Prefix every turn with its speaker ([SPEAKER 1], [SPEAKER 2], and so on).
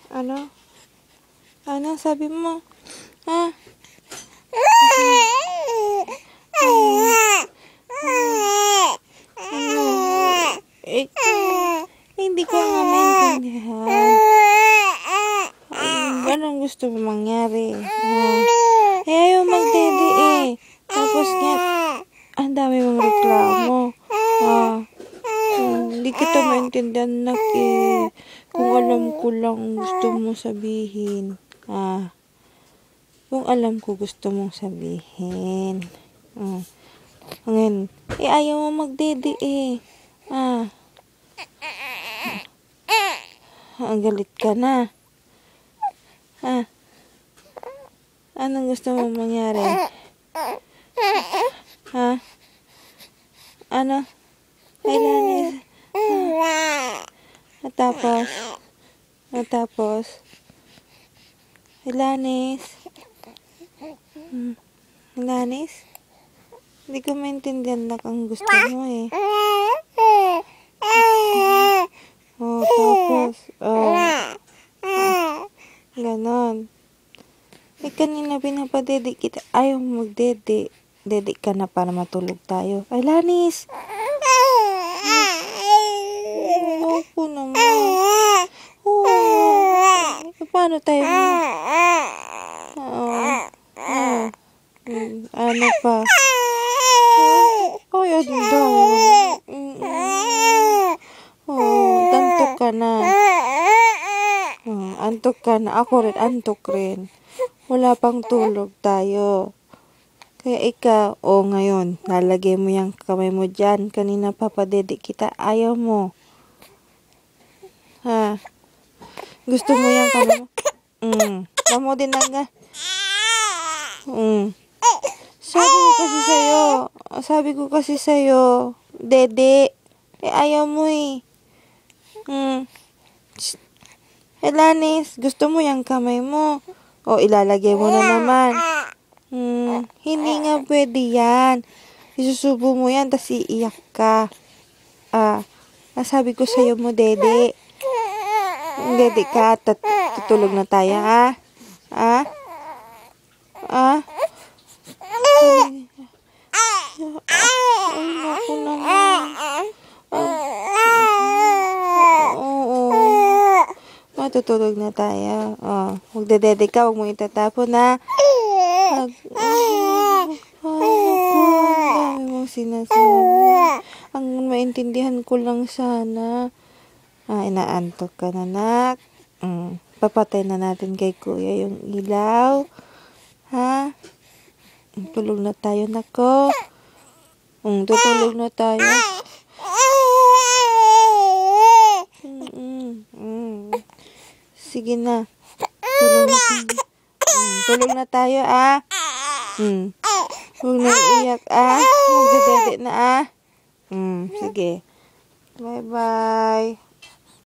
[SPEAKER 1] Ano? Ano sabi mo? Ha? Ano? Hindi ko nga maintindihan. Anong gusto mo mangyari? Ayaw magdede eh. Tapos nga, ang dami mong reklamo. Hindi kita maintindihan, nak eh. Kung alam ko lang gusto mong sabihin. Kung alam ko gusto mong sabihin. Ngayon, ayaw mo magdede eh. Ang galit ka na. Anong gusto mong mangyari? Ano? Kailangan. Natapos. Ilanis. Hindi ko maintindihan na ang gusto mo eh. Tapos. Ganon. Kanina pinapadede kita. Ayaw magdede. Dede ka na para matulog tayo. Ilanis. Ako naman. Paano tayo? Ano pa? Ay, ano daw? Antok ka na. Antok ka na. Ako rin, antok rin. Wala pang tulog tayo. Kaya ikaw, ngayon, lalagay mo yung kamay mo dyan. Kanina papadede kita. Ayaw mo. Gusto mo yung kamay mo? Kamo din na nga. Sabi ko kasi sa'yo, dede. Ayaw mo eh. Elanis, gusto mo yung kamay mo? Ilalagay mo na naman. Hindi nga pwede yan. Isusubo mo yan, tas iiyak ka. Sabi ko sa'yo mo, dede. Dede ka, tutulog na tayo, Ay, naku naman. Matutulog na tayo. Magdedede ka, huwag mong itatapon, Ay, naku, ang dami mong sinasabi. Ang maintindihan ko lang sana. Inaantok ka na, nak. Papatay na natin kay kuya yung ilaw. Tulog na tayo, nako. Tutulog na tayo. Sige na. Tulog na tayo, Huwag na iiyak, Magdedede na, Sige. Bye-bye.